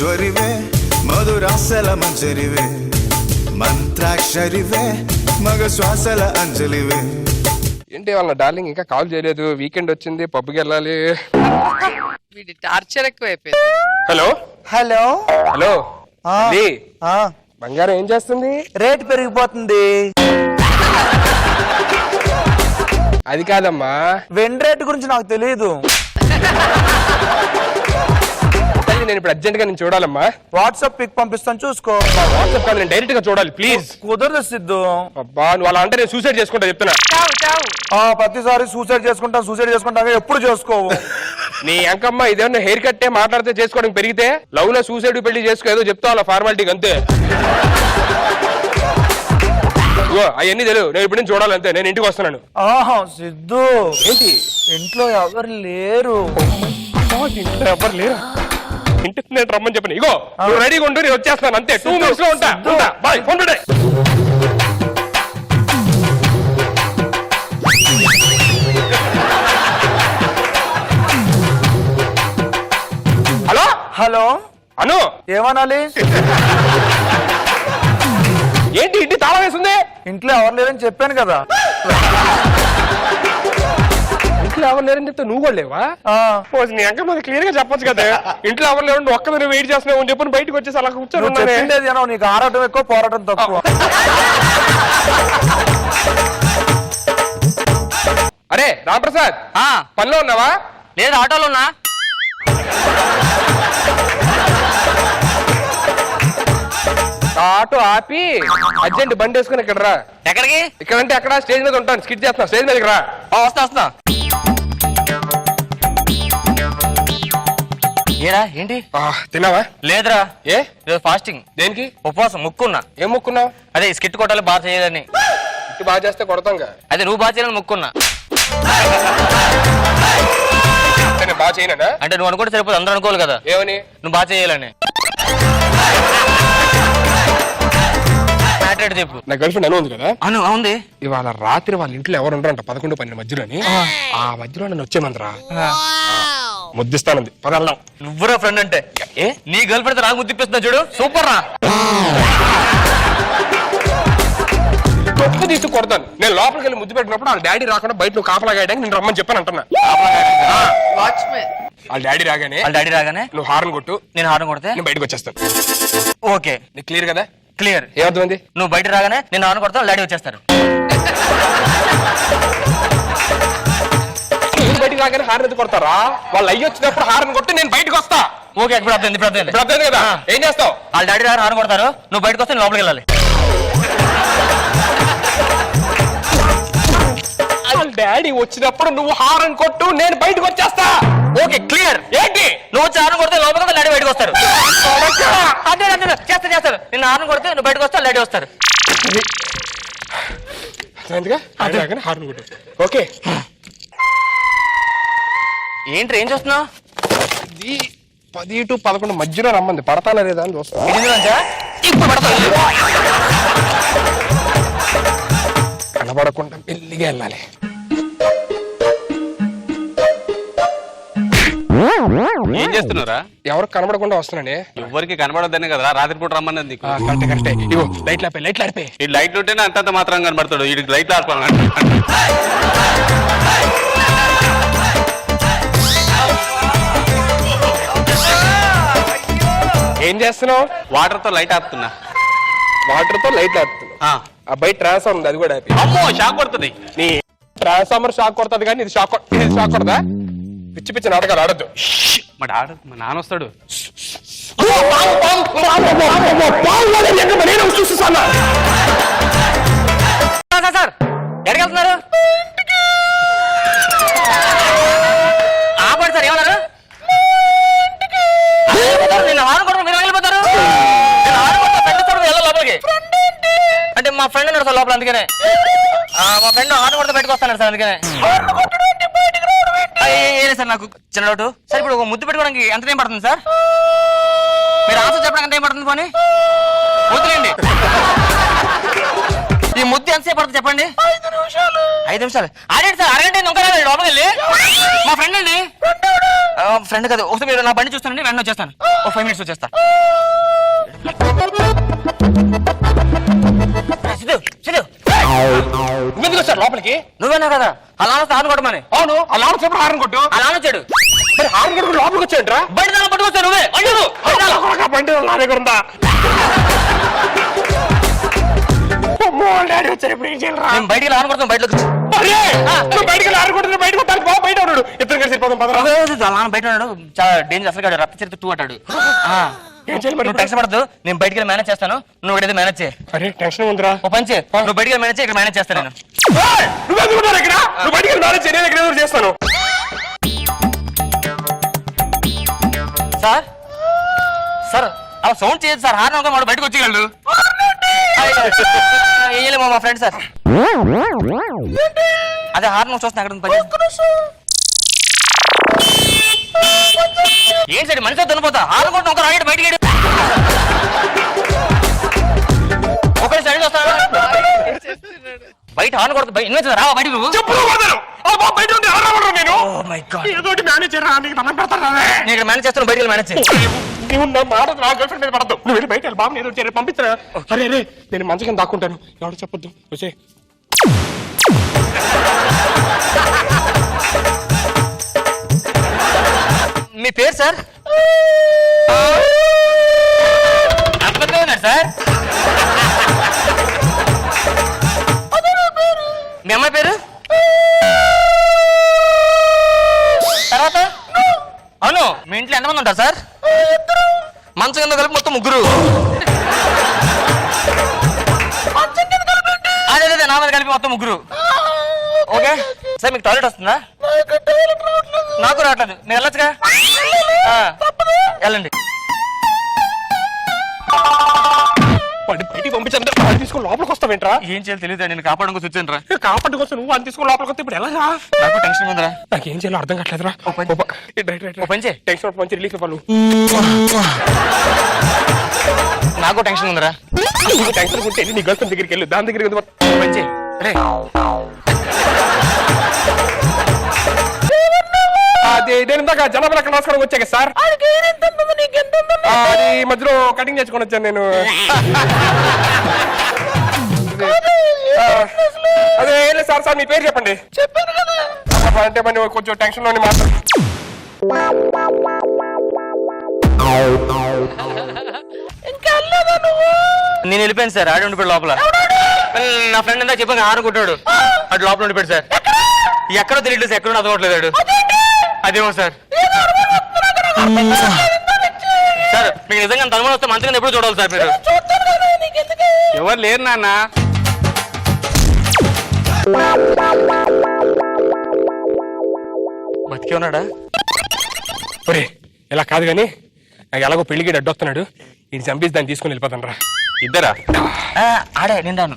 మహేశ్వరివే మధురాసల మంజరివే మంత్రాక్షరివే మగ శ్వాసల అంజలివే. ఏంటి వాళ్ళ డార్లింగ్ ఇంకా కాల్ చేయలేదు? వీకెండ్ వచ్చింది, పబ్కి వెళ్ళాలి. టార్చర్ ఎక్కువైపోయింది. హలో హలో హలో ఆ, లీ, ఆ, బంగారం ఏం చేస్తుంది? రేట్ పెరిగిపోతుంది. అది కాదమ్మా, వెండి రేట్ గురించి నాకు తెలియదు. నేను ఇప్పుడు అర్జెంట్ గా నేను చూడాలమ్మా. వాట్సాప్ పిక్ పంపిస్తాను చూసుకో. వాట్సాప్ కాల్ నేను డైరెక్ట్ గా చూడాలి ప్లీజ్. కుదరదు సిద్ధు. అబ్బా నువ్వు అలా అంటే నేను సూసైడ్ చేసుకుంటా చెప్తున్నా. ప్రతిసారి సూసైడ్ చేసుకుంటా ఎప్పుడు చేసుకోవు. నీ అంకమ్మ ఇదేమన్నా హెయిర్ కట్టే మాట్లాడితే చేసుకోవడం పెరిగితే లవ్ లో సూసైడ్ పెళ్లి చేసుకో ఏదో చెప్తావు అలా ఫార్మాలిటీకి అంతే. అవన్నీ తెలియదు, నేను ఇప్పుడు నుంచి చూడాలంతే. నేను ఇంటికి వస్తున్నాను. ఆహా సిద్ధు, ఏంటి ఇంట్లో ఎవరు లేరు. ఇంట్లో ఎవరు లేరు? ఇంటికి నేను రమ్మని చెప్పను. ఇగో నువ్వు రెడీగా ఉండు, నేను వచ్చేస్తాను అంతే. 2 minutes లో ఉంటా. బాయ్, ఫోన్ పెట్టే. హలో హలో అను, ఏమనాలి? ఏంటి ఇంటి తాళం వేసింది? ఇంట్లో ఎవరు లేరని చెప్పాను కదా. ఇంట్లో ఎవరు లేరని చెప్తే నువ్వు కూడా లేవా? నీ అంక మరి క్లియర్ గా చెప్పొచ్చు కదా. ఇంట్లో ఎవరు లేవు, ఒక్కదాన్ని వెయిట్ చేస్తున్నావు అని చెప్పి బయటకు వచ్చేసి అలా కూర్చొని. నీకు ఆరాటం ఎక్కువ, పోరాటం తక్కువ. అరే రాంప్రసాద్, పనిలో ఉన్నావా? లేదు, ఆటోలో ఉన్నా. ఆటో ఆపి అర్జెంట్ బండి వేసుకుని ఇక్కడ రా. ఎక్కడికి? ఇక్కడంటే అక్కడ స్టేజ్ మీద ఉంటాను, స్కిట్ చేస్తున్నా. స్టేజ్ మీదకి రా. వస్తా. ఏరా ఏంటి? తిన్నావా? లేదురా, ఏ ఫాస్టింగ్. దేనికి? ఉపవాసం, ముక్కున్నా. ఏం మొక్కున్నావు? అదే స్కిట్ కొట్టాలి బాగా చేయాలని. ఇటు బాగా చేస్తే కొడతాంగా. అదే నువ్వు బాగా చేయాలని ముక్కున్నా. నేను బాగా చేయనా? అంటే నువ్వు అనుకుంటే సరిపోదు, అందరూ అనుకోవాలి కదా. ఏమని? నువ్వు బాగా చేయాలని. చెప్పు. నా గర్ల్ ఫ్రెండ్ అను ఉంది కదా, ఉంది. ఇవాళ రాత్రి వాళ్ళ ఇంట్లో ఎవరు ఉండరంట 11-12 మధ్యలోని. ఆ మధ్యలో నన్ను వచ్చేమందరా ముద్దిస్తానంది. పదల్దాం. నువ్వురా ఫ్రెండ్ అంటే. ఏ నీ గర్ల్ ఫ్రెండ్ నాకు ముద్దిప్పిస్తున్నా చూడు, సూపర్ రా. తప్పు తీసి కొడతాను. నేను లోపలికి వెళ్ళి ముద్దు పెట్టినప్పుడు వాళ్ళ డాడీ రాకుండా బయట నువ్వు కాపలాగాయడానికి నేను రమ్మని చెప్పాను అంటున్నా. వాళ్ళ డాడీ రాగానే నువ్వు హార్న్ కొట్టు. నేను హార్న్ కొడితే నేను బయటకు వచ్చేస్తాను. ఓకే, నీకు క్లియర్ కదా? క్లియర్. ఏమవుతుంది? నువ్వు బయట రాగానే నేను హార్న్ కొడతా, డాడీ వచ్చేస్తారు. బయటకు రాగానే హార్న్ ఎందుకు కొడతారా? వాళ్ళు అయ్యి వచ్చినప్పుడు హార్న్ కొట్టి నేను బయటకు వస్తా. ఓకే, ఇప్పుడు అర్థమైంది కదా. ఏం చేస్తావు? వాళ్ళ డాడీ రాగానే హార్న్ కొడతారు, నువ్వు బయటకు వస్తే లోపలికి వెళ్ళాలి. వాళ్ళ డాడీ వచ్చినప్పుడు నువ్వు హారన్ కొట్టు, నేను బయటకు వచ్చేస్తా. Okay, clear. ఏంటి? నువ్వు వచ్చి హార్న్ కొడితే లోపలికి వస్తే డాడీ బయటకు వస్తారు. చేస్తారు. నిన్ను హార్న్ కొడితే నువ్వు బయటకు వస్తే డాడీ వస్తారు. హారన్ కొట్టు. ఓకే. ఏంటి ఏం చూస్తున్నావు? 10 to 11 మధ్యలో రమ్మంది. పడతానా లేదా అని చూస్తా. ఇప్పుడు పడతా. కనబడకుండా మెల్లిగా వెళ్ళాలి. ఏం చేస్తున్నారా? ఎవరు కనబడకుండా వస్తున్నానే. ఎవరికి కనబడొద్దనే కదా రాత్రిపూట రమ్మన్నది. కరెక్టే. ఇగో లైట్లు ఆపే. ఈ లైట్లు ఉంటేనే అంతంత మాత్రం కనబడతాడు. ఈ లైట్లు ఆడుకోవాలి. ఏం చేస్తున్నావు? వాటర్ తో లైట్ ఆపుతున్నా. వాటర్ తో లైట్లు ఆపుతున్నా. ఆ బయట ట్రాన్స్ఫార్మర్ ఉంది, అది కూడా ఆపి. అమ్మో, షాక్ కొడుతుంది. నీ ట్రాన్స్ఫార్మర్ షాక్ కొడుతుంది కానీ ఇది షాక్ కొడదా? పిచ్చి నాటకాలు ఆడద్దు. మా నాన్న వస్తాడు. సార్ ఎక్కడికి వెళ్తున్నారు? ఆపండి సార్, ఏమన్నారు? నేను హార్న్ కొడతాను, మీరు వెళ్ళిపోతారు. లోపలికి అంటే మా ఫ్రెండ్ ఉన్నాడు సార్ లోపల, అందుకనే. మా ఫ్రెండ్ హార్న్ కొడితే బయటకు వస్తాను సార్, అందుకనే. సార్ నాకు చిన్న డౌట్ సార్, ఇప్పుడు ఒక ముద్దు పెట్టుకోవడానికి ఎంత టైం పడుతుంది సార్? మీరు ఆన్సర్ చెప్పడానికి ఎంత టైం పడుతుంది? పోనీ వద్దులేండి. ఈ ముద్దు ఎంతసేపు పడుతుంది చెప్పండి? 5 నిమిషాలు. అదేంటి సార్, అరగంట ఇంకా లోపలికి వెళ్ళి మా ఫ్రెండ్ అండి ఫ్రెండ్ కదా, ఒకసారి మీరు నా బండి చూస్తానండి, వెంటనే వచ్చేస్తాను. ఒక 5 minutes వచ్చేస్తా. సిద్ధు, సిద్ధు, ఎందుకు వచ్చారు లోపలికి? నువ్వేనా కదా అలా హార్న్ కొట్టమని? అవును, అలా చెప్పి హారన్ కొట్టు. అలా వచ్చాడు, మరి హారన్ కొట్టు లోపలికి వచ్చాయంట్రా? బండి దాకా పట్టుకొచ్చావు నువ్వే. అయ్యో బండి నా దగ్గర ఉందా? డాడీ వచ్చారు, ఇప్పుడు ఏం చేయాలరా? నేను బయటికి హార్న్ కొడతాను, బయటకు బయటికి హారన్ కొడుతున్నా, బయటకు వస్తాను, బయట ఉన్నాడు. ఇద్దరు కలిసి వెళ్ళిపోతాం పదరా. అలా బయట ఉన్నాడు, చాలా డేంజర్. అసలు రక్త చరిత్ర 2 అంటాడు. ఏం చేయాలి మరి? నువ్వు టెన్షన్ పడద్దు, నేను బయటికి వెళ్ళి మేనేజ్ చేస్తాను, నువ్వు ఇక్కడ మేనేజ్ చేయి. అరే టెన్షన్ ఉందిరా. ఓ పంచే, నువ్వు బయటికి వెళ్ళి మేనేజ్ చేయి, ఇక్కడ మేనేజ్ చేస్తాను నేను. నువ్వు ఎందుకుంటారు ఇక్కడ? నువ్వు బయటికి వెళ్ళి మేనేజ్ చేయి, నేను ఇక్కడ ఏదో చేస్తాను. సార్ సార్ అలా సౌండ్ చేయదు సార్, హార్న్ ఒక బయటకు వచ్చేయగలడు. వేయలేమో మా ఫ్రెండ్ సార్. అదే హార్న్ చూస్తున్నా అక్కడ ఉంది, ఏం సరే మనిషి దొనిపోతా హార్న్ కొట్టు ఒక రాయడు బయటికి ఒకరి సైడ్ వస్తాను బయట హార్న్ కొడుతా ఇన్వెస్ట్ రావా బయట నువ్వు చెప్పులు పోతాను. బయట ఉంది, ఆడరా నేను. Oh ఏదోటి మేనేజ్ చేయరా, నీకు దండం పెడతాను. నేను ఇక్కడ మేనేజ్ చేస్తాను, బయటికి మేనేజ్ చేయి. నువ్వు నా మాట నా గర్ల్ ఫ్రెండ్ మీద పడద్దు. నువ్వు వెళ్ళి బయట బాబు ఏదో చేయాలి, పంపిస్తారా? అరే అరే నేను మంచి కింద దాక్కుంటాను, ఎవరు చెప్పొద్దు. వచ్చే మీ పేరు సార్? అట్లా ఉన్నాడు సార్. మీ అమ్మాయి పేరు? తర్వాత అవును, మీ ఇంట్లో ఎంతమంది ఉంటారు సార్? మంచం కింద కలిపి మొత్తం 3. అదే అదే నా మీద కలిపి మొత్తం 3. ఓకే సార్, మీకు టాయిలెట్ వస్తుందా? నాకు రావట్లేదు, మీరు వెళ్ళొచ్చుగా. వెళ్ళండి. వాడిని బయటికి పంపించండి, వాడిని తీసుకొని లోపలికి వస్తావేంట్రా? ఏం చేయాలి తెలియదు, నేను కాపాడడం కోసం వచ్చాను రా. కాపాడుకు వస్తా, నువ్వు వాడిని తీసుకొని లోపలికి వస్తే ఇప్పుడు ఎలా? నాకు టెన్షన్ ఉందిరా. నాకేం చేయాలో అర్థం కావట్లేదురా. ఓ పని చేయి, టెన్షన్ మంచి రిలీఫ్ ఇవ్వాలి. నాకు టెన్షన్ ఉందిరా. నీకు టెన్షన్ ఉంటే నీ గర్ల్ ఫ్రెండ్ దగ్గరికి వెళ్ళు, దాని దగ్గరికి ఓ పని చేయి, రే అది నేను ఇందాక జనాభా లెక్క రాసుకోవడానికి వచ్చాక సార్. అది మధ్యలో కటింగ్ చేసుకొని వచ్చాను నేను. అదే సార్ సార్ మీ పేరు చెప్పండి. అంటే మరి కొంచెం టెన్షన్ లోని మాత్రం. నేను వెళ్ళిపోయాను సార్, ఆడి ఉండిపోయాడు లోపల. నా ఫ్రెండ్ అంతా చెప్పాను ఆడుకుంటాడు, అటు లోపల ఉండిపోయాడు సార్. ఎక్కడో తెలియట్లేదు, ఎక్కడో అర్థమవట్లేదు. అదేమో సార్. సార్ మీకు నిజంగా తనుమని వస్తే మంచిగా ఎప్పుడు చూడాలి సార్ మీరు. ఎవరు లేరు నాన్న. బతికే ఉన్నాడా? ఒరే ఇలా కాదు కానీ నాకు ఎలాగో పెళ్లికి అడ్డు వస్తున్నాడు, ఇది చంపేసి దాన్ని తీసుకొని వెళ్ళిపోతాను రా. ఇద్దరా? ఆడే నిండాను.